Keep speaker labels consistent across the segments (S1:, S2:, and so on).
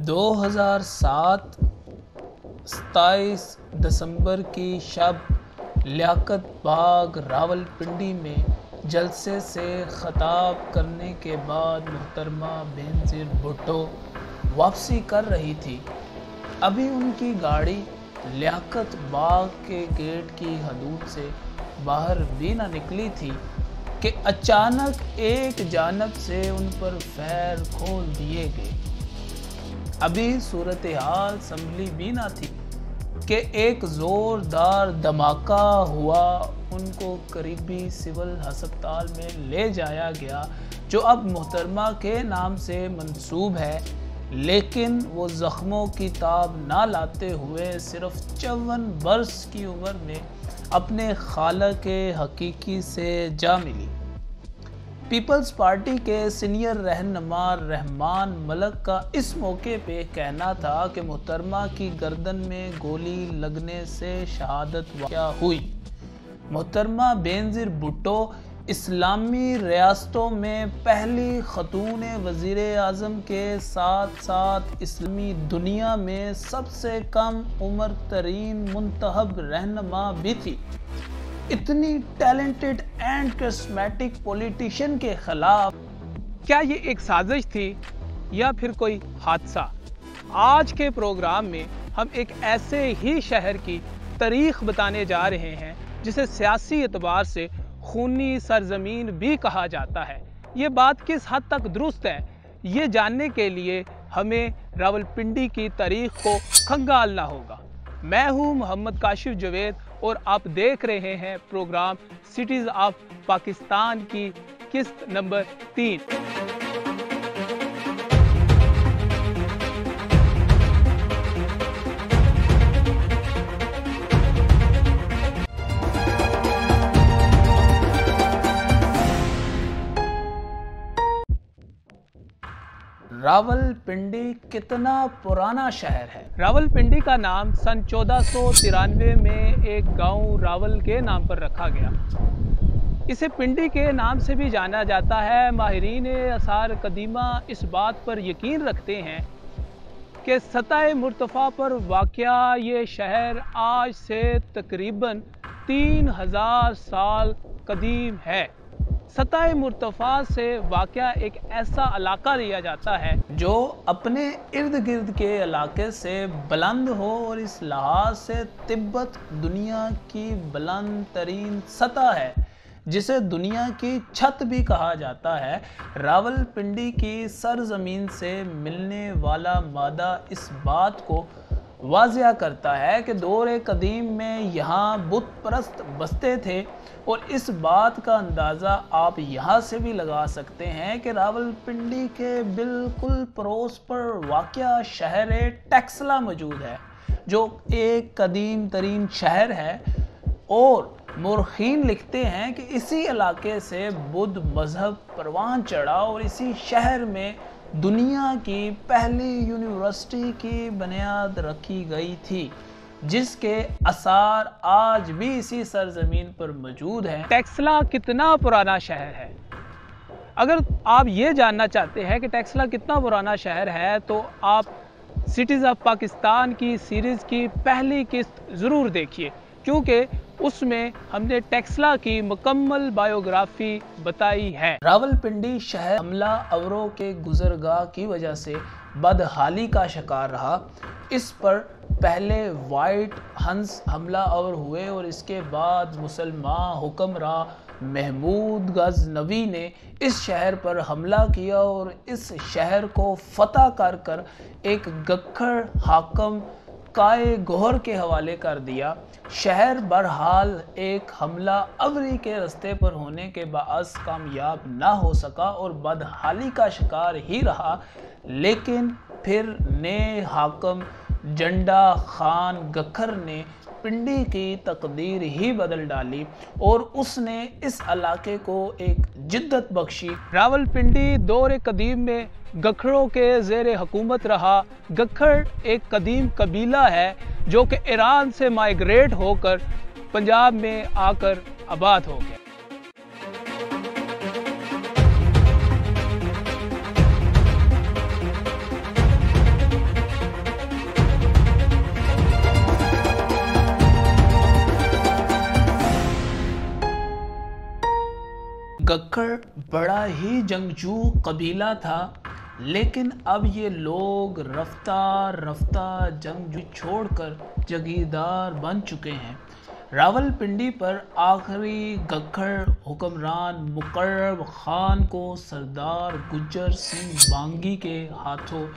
S1: 2007 27 दिसंबर की शब लियाकत बाग रावलपिंडी में जलसे से ख़ताब करने के बाद मोहतरमा बेनज़ीर भुट्टो वापसी कर रही थी। अभी उनकी गाड़ी लियाकत बाग के गेट की हदूद से बाहर भी ना निकली थी कि अचानक एक जानब से उन पर फैर खोल दिए गए। अभी सूरत हाल संभली भी ना थी कि एक ज़ोरदार धमाका हुआ, उनको करीबी सिविल अस्पताल में ले जाया गया जो अब मोहतरमा के नाम से मंसूब है, लेकिन वो ज़ख्मों की ताब ना लाते हुए सिर्फ 54 बरस की उम्र में अपने खालिक हकीकी से जा मिली। पीपल्स पार्टी के सीनियर रहनुमा रहमान मलिक का इस मौके पे कहना था कि मोहतरमा की गर्दन में गोली लगने से शहादत वाक़या हुई। मोहतरमा बेनज़ीर भुट्टो इस्लामी रियासतों में पहली खतून वज़ीर आज़म के साथ साथ इस्लामी दुनिया में सबसे कम उम्र तरीन मुंतखब रहनुमा भी थी। इतनी टैलेंटेड एंड करिस्मेटिक पॉलिटिशियन के खिलाफ
S2: क्या ये एक साजिश थी या फिर कोई हादसा? आज के प्रोग्राम में हम एक ऐसे ही शहर की तारीख बताने जा रहे हैं जिसे सियासी एतबार से खूनी सरजमीन भी कहा जाता है। ये बात किस हद तक दुरुस्त है, ये जानने के लिए हमें रावलपिंडी की तारीख को खंगालना होगा। मैं हूँ मोहम्मद काशिफ जवेद और आप देख रहे हैं प्रोग्राम सिटीज़ ऑफ पाकिस्तान की किस्त नंबर 3।
S1: रावलपिंडी कितना पुराना शहर है?
S2: रावलपिंडी का नाम सन 1493 में एक गांव रावल के नाम पर रखा गया। इसे पिंडी के नाम से भी जाना जाता है। माहिरीन आसार कदीमा इस बात पर यकीन रखते हैं कि सतह मुर्तफ़ा पर वाक़या ये शहर आज से तकरीबन 3000 साल कदीम है। सतह मुर्तफ़ा से वाक़या एक ऐसा इलाका लिया जाता है
S1: जो अपने इर्द गिर्द के इलाके से बुलंद हो और इस लिहाज से तिब्बत दुनिया की बुलंद तरीन सतह है, जिसे दुनिया की छत भी कहा जाता है। रावलपिंडी की सरजमीन से मिलने वाला मादा इस बात को वाज़िया करता है कि दौर कदीम में यहाँ बुत परस्त बसते थे, और इस बात का अंदाज़ा आप यहाँ से भी लगा सकते हैं कि रावलपिंडी के बिल्कुल पड़ोस पर वाक़या शहर टेक्सला मौजूद है, जो एक कदीम तरीन शहर है। और मुर्खीन लिखते हैं कि इसी इलाके से बुद्ध मज़हब परवान चढ़ा और इसी शहर में दुनिया की पहली यूनिवर्सिटी की बुनियाद रखी गई थी, जिसके आसार आज भी इसी सरजमीन पर मौजूद हैं।
S2: टेक्सला कितना पुराना शहर है? अगर आप ये जानना चाहते हैं कि टेक्सला कितना पुराना शहर है, तो आप सिटीज़ ऑफ पाकिस्तान की सीरीज़ की पहली किस्त ज़रूर देखिए, क्योंकि उसमें हमने टेक्सला की मुकम्मल बायोग्राफी बताई है।
S1: रावलपिंडी शहर हमला आवरों के गुजरगाह की वजह से बदहाली का शिकार रहा। इस पर पहले वाइट हंस हमला आवर हुए और इसके बाद मुसलमान हुक्मरान महमूद गजनवी ने इस शहर पर हमला किया और इस शहर को फतह कर कर एक गक्खड़ हाकम काय गोहर के हवाले कर दिया। शहर बहरहाल एक हमला आवरी के रास्ते पर होने के बाअस कामयाब ना हो सका और बदहाली का शिकार ही रहा, लेकिन फिर नए हाकम जंडा खान गखर ने पिंडी की तकदीर ही बदल डाली और उसने इस इलाके को एक जिद्दत बख्शी।
S2: रावलपिंडी दौर कदीम में गखड़ों के ज़ेर हुकूमत रहा। गखड़ एक कदीम कबीला है जो कि ईरान से माइग्रेट होकर पंजाब में आकर आबाद हो गया।
S1: गक्खड़ बड़ा ही जंगजू कबीला था, लेकिन अब ये लोग रफ्ता रफ्ता जंगजू छोड़कर जागीरदार बन चुके हैं। रावलपिंडी पर आखिरी गक्खड़ हुक्मरान मुकर्रम खान को सरदार गुज्जर सिंह बांगी के हाथों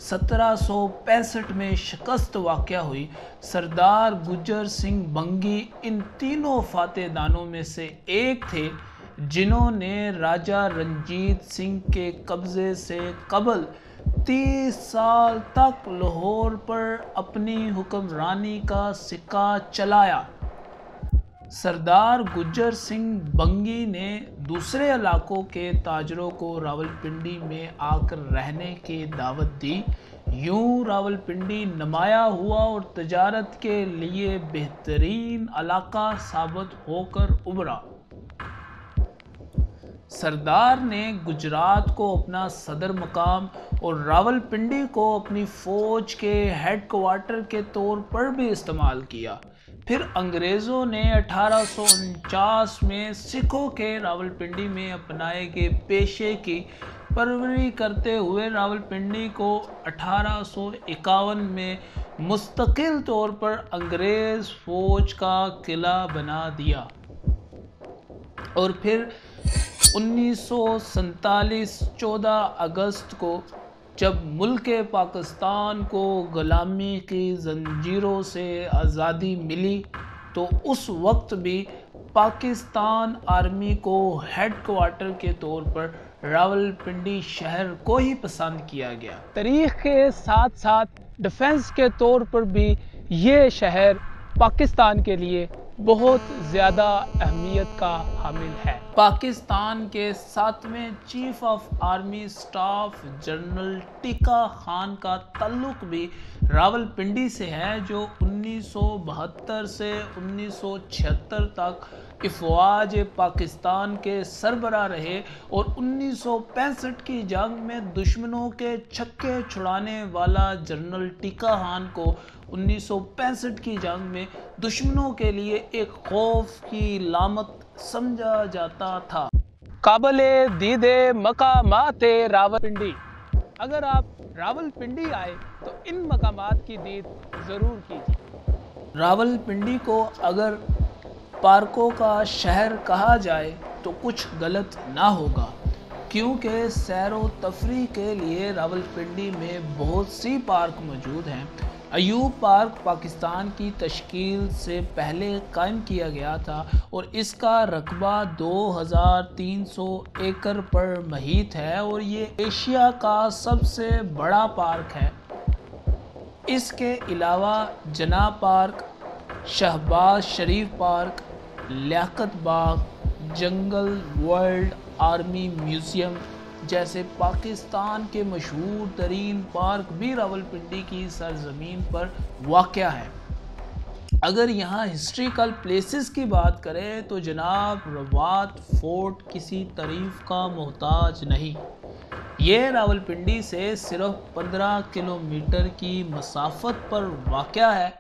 S1: 1765 में शिकस्त वाक़या हुई। सरदार गुज्जर सिंह बंगी इन तीनों फातेदानों में से एक थे जिन्होंने राजा रंजीत सिंह के कब्ज़े से कबल 30 साल तक लाहौर पर अपनी हुक्मरानी का सिक्का चलाया। सरदार गुज्जर सिंह बंगी ने दूसरे इलाकों के ताजरों को रावलपिंडी में आकर रहने की दावत दी। यूं रावलपिंडी नुमाया हुआ और तजारत के लिए बेहतरीन इलाका साबित होकर उभरा। सरदार ने गुजरात को अपना सदर मकाम और रावलपिंडी को अपनी फ़ौज के हेडक्वार्टर के तौर पर भी इस्तेमाल किया। फिर अंग्रेज़ों ने 1849 में सिखों के रावलपिंडी में अपनाए गए पेशे की परवरी करते हुए रावलपिंडी को 1851 में मुस्तकिल तौर पर अंग्रेज़ फ़ौज का किला बना दिया। और फिर 1947 14 अगस्त को जब मुल्क पाकिस्तान को गुलामी की जंजीरों से आज़ादी मिली, तो उस वक्त भी पाकिस्तान आर्मी को हेडक्वार्टर के तौर पर रावलपिंडी शहर को ही पसंद किया गया।
S2: तारीख के साथ साथ डिफेंस के तौर पर भी ये शहर पाकिस्तान के लिए बहुत ज़्यादा अहमियत का हामिल है।
S1: पाकिस्तान के 7वें chief of army staff general Tikka Khan का ताल्लुक भी रावलपिंडी से है, जो 1972 से 1976 तक अफवाज पाकिस्तान के सरबराह रहे और 1965 की जंग में दुश्मनों के छक्के छुड़ाने वाला जनरल टिक्का खान को 1965 की जंग में दुश्मनों के लिए एक खौफ की लामत समझा जाता था।
S2: काबिले दीदे मकामाते रावलपिंडी। अगर आप रावलपिंडी आए तो इन मकामात की दीद ज़रूर कीजिए।
S1: रावलपिंडी को अगर पार्कों का शहर कहा जाए तो कुछ गलत ना होगा, क्योंकि सैर व तफरी के लिए रावलपिंडी में बहुत सी पार्क मौजूद हैं। अयूब पार्क पाकिस्तान की तश्कील से पहले कायम किया गया था और इसका रकबा 2300 एकड़ पर महीत है और ये एशिया का सबसे बड़ा पार्क है। इसके अलावा जना पार्क, शहबाज शरीफ पार्क, लियाकत बाग, जंगल वर्ल्ड आर्मी म्यूज़ियम जैसे पाकिस्तान के मशहूर तरीन पार्क भी रावलपिंडी की सरजमीन पर वाक़या है। अगर यहाँ हिस्ट्रिकल प्लेसेस की बात करें तो जनाब रवात फोर्ट किसी तारीफ़ का मोहताज नहीं। ये रावलपिंडी से सिर्फ 15 किलोमीटर की मसाफत पर वाक़या है।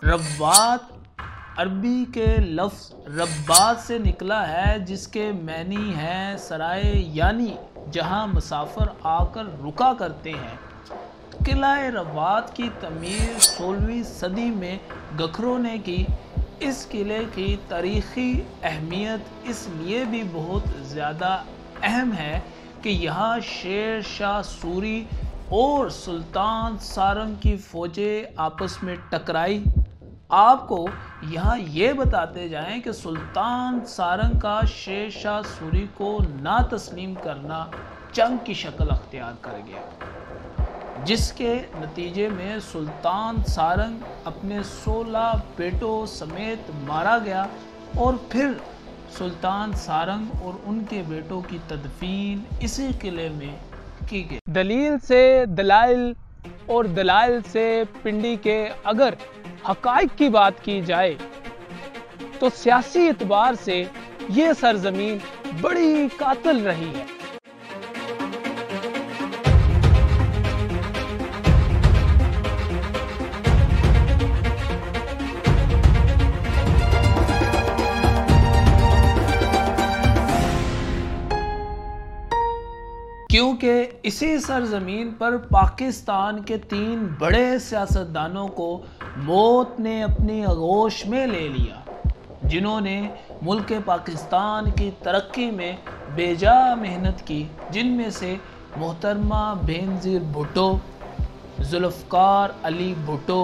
S1: रब्बात अरबी के लफ्ज़ रब्बात से निकला है, जिसके मैनी है सराय, यानी जहां मुसाफिर आकर रुका करते हैं। किला रब्बात की तमीर 16वीं सदी में गखरों ने की। इस किले की तारीख़ी अहमियत इसलिए भी बहुत ज़्यादा अहम है कि यहाँ शेर शाह सूरी और सुल्तान सारंग की फ़ौजें आपस में टकराई आपको यहाँ ये बताते जाएं कि सुल्तान सारंग का शेर शाह सूरी को ना तस्लीम करना जंग की शक्ल अख्तियार कर गया, जिसके नतीजे में सुल्तान सारंग अपने 16 बेटों समेत मारा गया और फिर सुल्तान सारंग और उनके बेटों की तदफीन इसी किले में की गई।
S2: दलील से दलाइल और दलाइल से पिंडी के अगर हकाइक की बात की जाए तो सियासी एतबार से ये सरजमीन बड़ी कातिल रही है।
S1: क्योंकि इसी सरजमीन पर पाकिस्तान के 3 बड़े सियासतदानों को मौत ने अपनी आगोश में ले लिया, जिन्होंने मुल्क पाकिस्तान की तरक्की में बेजा मेहनत की, जिनमें से मोहतरमा बेनज़ीर भुट्टो, जुल्फ़कार अली भुट्टो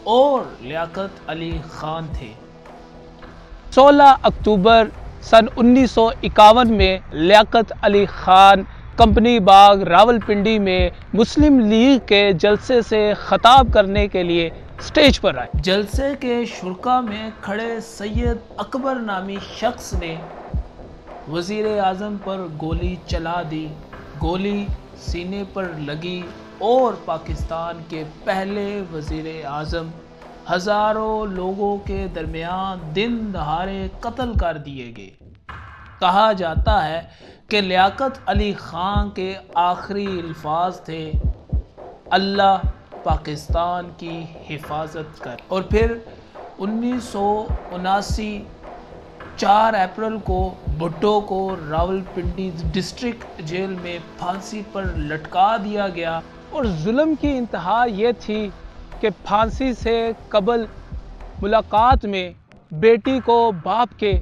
S1: और लियाकत अली खान थे।
S2: 16 अक्टूबर सन 1951 में लियाकत अली खान कंपनी बाग रावलपिंडी में मुस्लिम लीग के जलसे से खिताब करने के लिए स्टेज पर आए।
S1: जलसे के शुरा में खड़े सैयद अकबर नामी शख्स ने वज़ीर आज़म पर गोली चला दी। गोली सीने पर लगी और पाकिस्तान के पहले वज़ीर आज़म हज़ारों लोगों के दरमियान दिन दहाड़े कत्ल कर दिए गए। कहा जाता है कि लियाकत अली खान के आखिरी अल्फाज थे, अल्लाह पाकिस्तान की हिफाजत कर। और फिर 1979 4 अप्रैल को भुट्टो को रावलपिंडी डिस्ट्रिक्ट जेल में फांसी पर लटका दिया गया।
S2: और जुल्म की इंतहा ये थी कि फांसी से कबल मुलाकात में बेटी को बाप के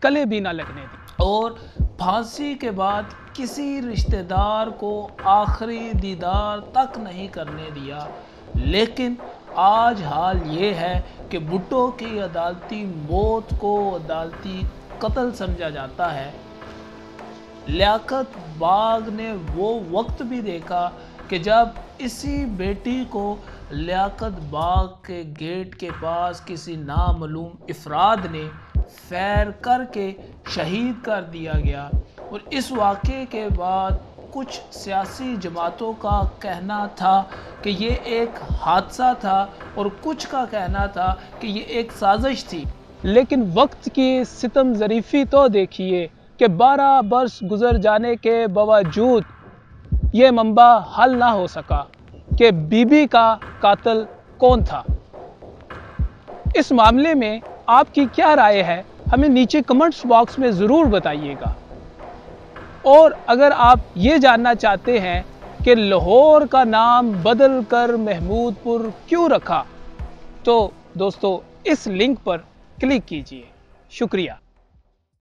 S2: गले भी ना लगने दी
S1: और फांसी के बाद किसी रिश्तेदार को आखिरी दीदार तक नहीं करने दिया। लेकिन आज हाल ये है कि भुट्टो की अदालती मौत को अदालती कत्ल समझा जाता है। लियाकत बाग ने वो वक्त भी देखा कि जब इसी बेटी को लियाकत बाग के गेट के पास किसी नामालूम इफराद ने फैर करके शहीद कर दिया गया। और इस वाक़े के बाद कुछ सियासी जमातों का कहना था कि ये एक हादसा था और कुछ का कहना था कि ये एक साजिश थी।
S2: लेकिन वक्त की सितम ज़रीफ़ी तो देखिए कि 12 बरस गुजर जाने के बावजूद ये मसला हल ना हो सका कि बीबी का कातिल कौन था। इस मामले में आपकी क्या राय है, हमें नीचे कमेंट्स बॉक्स में ज़रूर बताइएगा। और अगर आप ये जानना चाहते हैं कि लाहौर का नाम बदल कर महमूदपुर क्यों रखा, तो दोस्तों इस लिंक पर क्लिक कीजिए। शुक्रिया।